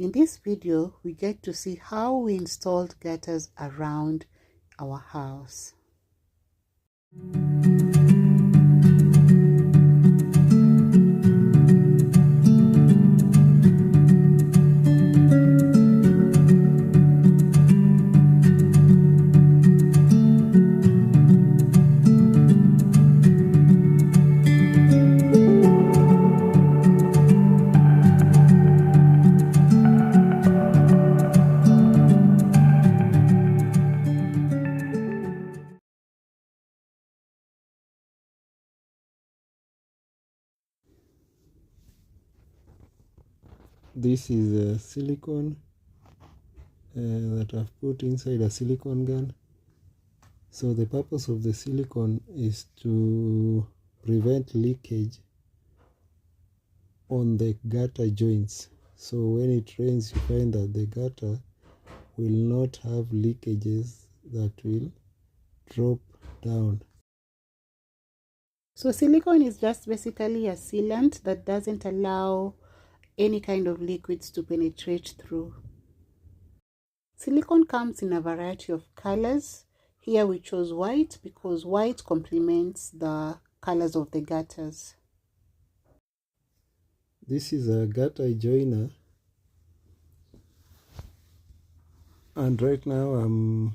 In this video, we get to see how we installed gutters around our house. This is a silicone that I've put inside a silicone gun. So the purpose of the silicone is to prevent leakage on the gutter joints. So when it rains, you find that the gutter will not have leakages that will drop down. So silicone is just basically a sealant that doesn't allow any kind of liquids to penetrate through. Silicone comes in a variety of colors. Here we chose white because white complements the colors of the gutters. This is a gutter joiner, and right now I'm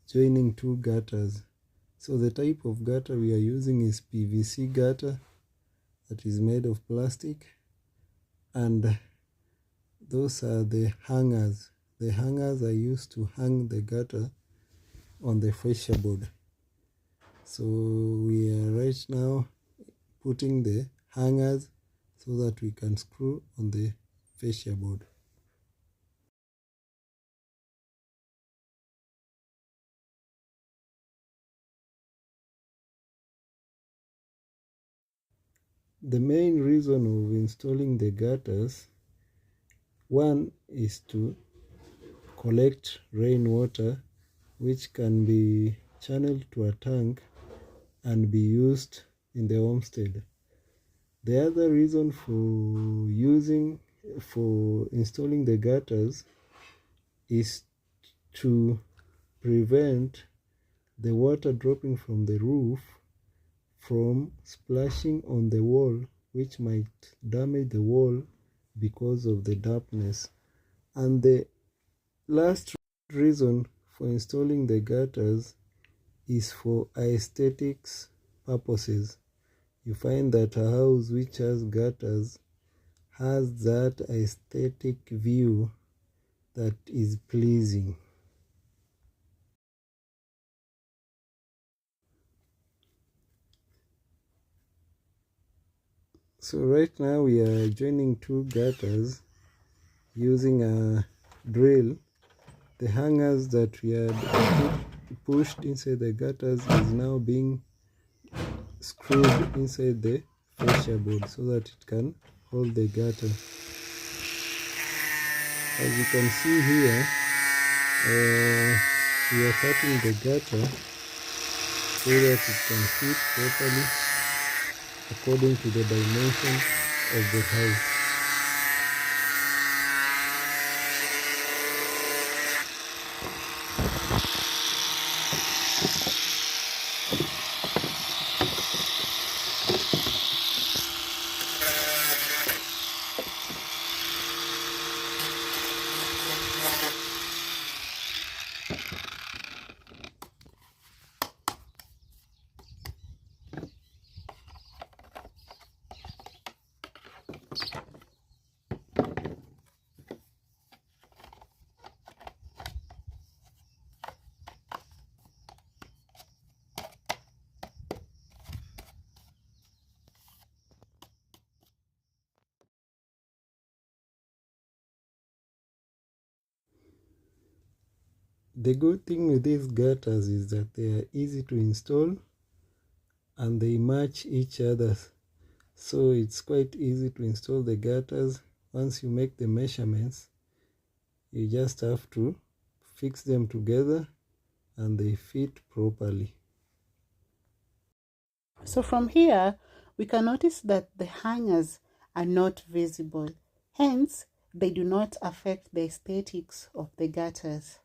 joining two gutters. So the type of gutter we are using is PVC gutter that is made of plastic, and those are the hangers. The hangers are used to hang the gutter on the fascia board. So we are right now putting the hangers so that we can screw on the fascia board. The main reason of installing the gutters, one is to collect rainwater, which can be channeled to a tank and be used in the homestead. The other reason for installing the gutters is to prevent the water dropping from the roof from splashing on the wall, which might damage the wall because of the dampness. And the last reason for installing the gutters is for aesthetics purposes. You find that a house which has gutters has that aesthetic view that is pleasing. So right now we are joining two gutters using a drill. The hangers that we had pushed inside the gutters is now being screwed inside the fascia board so that it can hold the gutter. As you can see here, we are cutting the gutter so that it can fit properly according to the dimension of the house. The good thing with these gutters is that they are easy to install and they match each other. So it's quite easy to install the gutters. Once you make the measurements, you just have to fix them together and they fit properly. So from here, we can notice that the hangers are not visible. Hence, they do not affect the aesthetics of the gutters.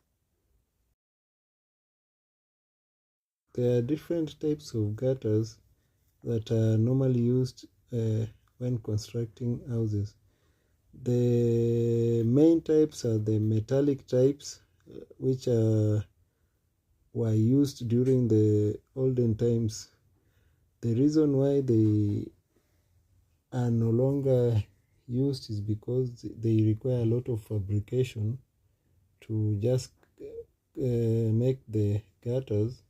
There are different types of gutters that are normally used when constructing houses. The main types are the metallic types, which were used during the olden times. The reason why they are no longer used is because they require a lot of fabrication to just make the gutters,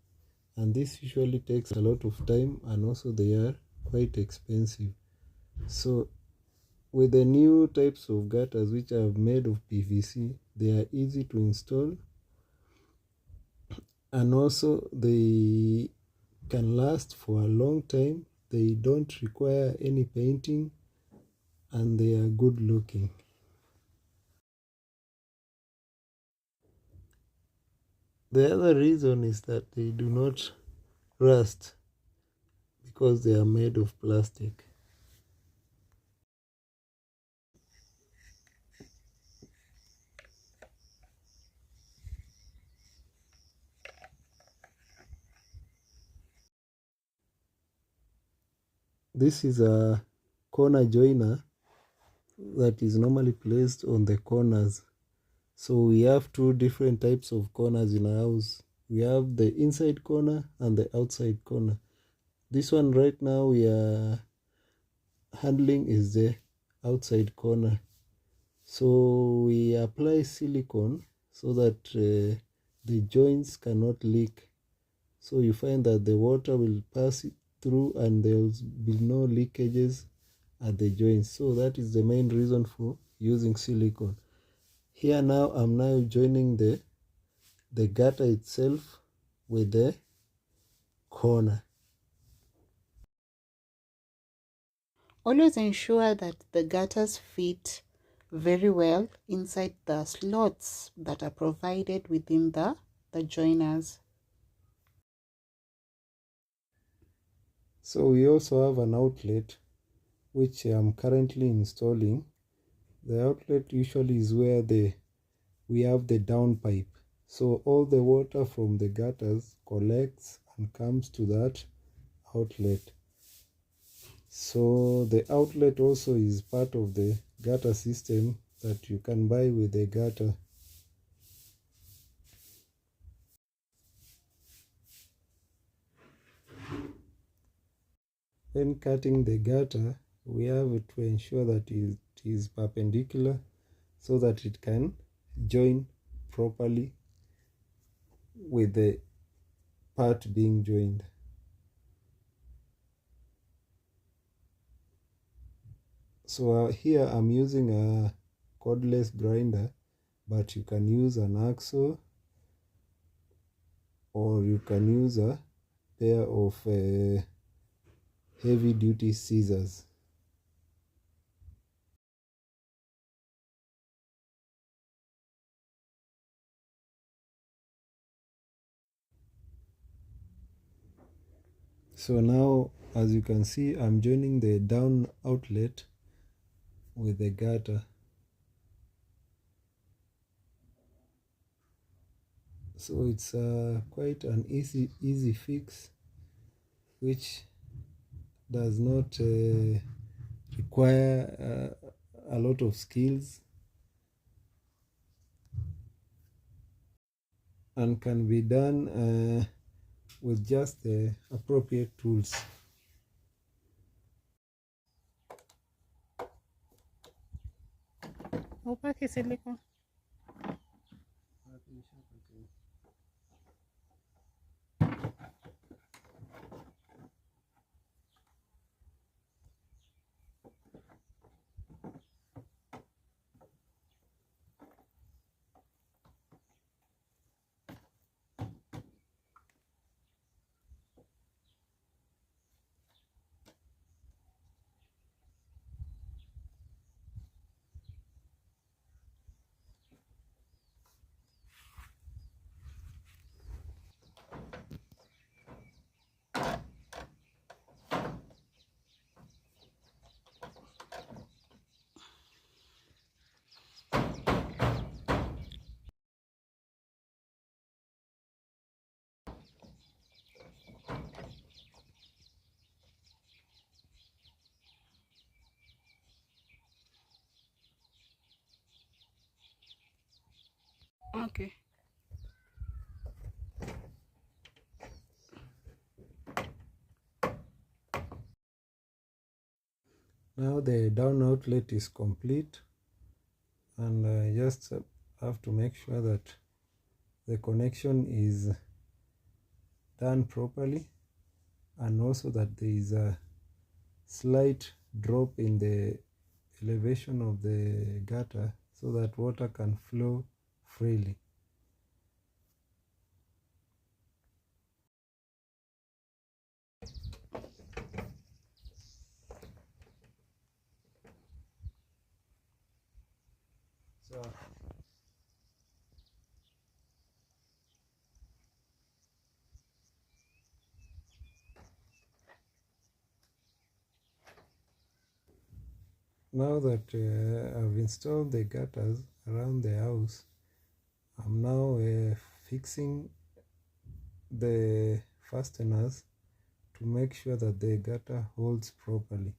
and this usually takes a lot of time, and also they are quite expensive. So with the new types of gutters which are made of PVC, they are easy to install, and also they can last for a long time. They don't require any painting, and they are good looking. The other reason is that they do not rust because they are made of plastic. This is a corner joiner that is normally placed on the corners. So we have two different types of corners in a house. We have the inside corner and the outside corner. This one right now we are handling is the outside corner. So we apply silicone so that the joints cannot leak. So you find that the water will pass through and there will be no leakages at the joints. So that is the main reason for using silicone. Here now I'm now joining the gutter itself with the corner. Always ensure that the gutters fit very well inside the slots that are provided within the joiners. So we also have an outlet which I'm currently installing. The outlet usually is where we have the downpipe. So all the water from the gutters collects and comes to that outlet. So the outlet also is part of the gutter system that you can buy with the gutter. When cutting the gutter, we have to ensure that it is perpendicular so that it can join properly with the part being joined. So here I'm using a cordless grinder, but you can use an hacksaw, or you can use a pair of heavy duty scissors. So now, as you can see, I'm joining the down outlet with the gutter. So it's quite an easy fix, which does not require a lot of skills, and can be done with just the appropriate tools. Upake silicone. Okay. Now the down outlet is complete, and I just have to make sure that the connection is done properly, and also that there is a slight drop in the elevation of the gutter so that water can flow freely. So now that I've installed the gutters around the house, I'm now fixing the fasteners to make sure that the gutter holds properly.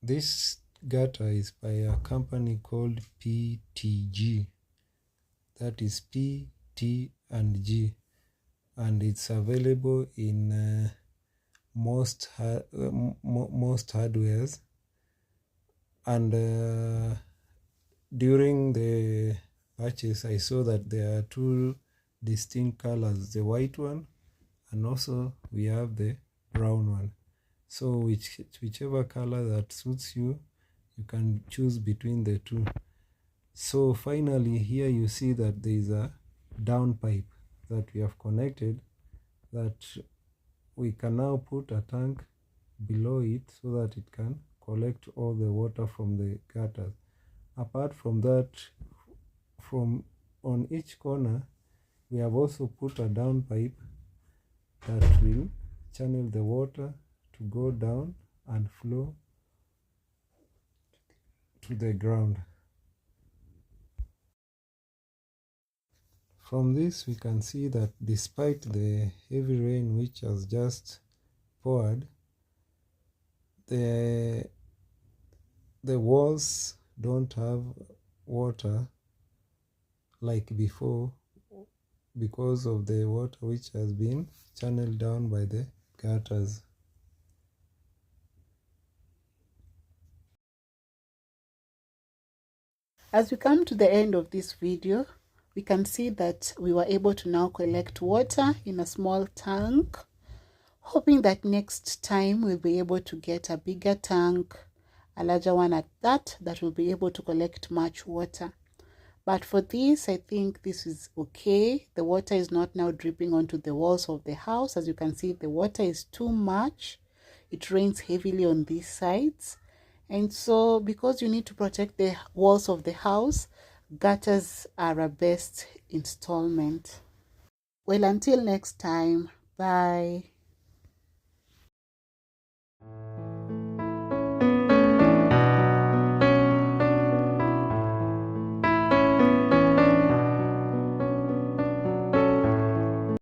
This gutter is by a company called PTG, that is P, T and G, and it's available in most hardwares. And during the purchase, I saw that there are two distinct colors, the white one, and also we have the brown one. So whichever color that suits you, you can choose between the two. So finally here you see that there is a down pipe that we have connected, that we can now put a tank below it so that it can collect all the water from the gutters. Apart from that, from on each corner we have also put a down pipe that will channel the water to go down and flow to the ground. From this we can see that despite the heavy rain which has just poured, the walls don't have water like before, because of the water which has been channeled down by the gutters. As we come to the end of this video, we can see that we were able to now collect water in a small tank, hoping that next time we'll be able to get a bigger tank, a larger one at that will be able to collect much water. But for this, I think this is okay. The water is not now dripping onto the walls of the house. As you can see, the water is too much. It rains heavily on these sides. And so because you need to protect the walls of the house, gutters are a best installment. Well, until next time, bye.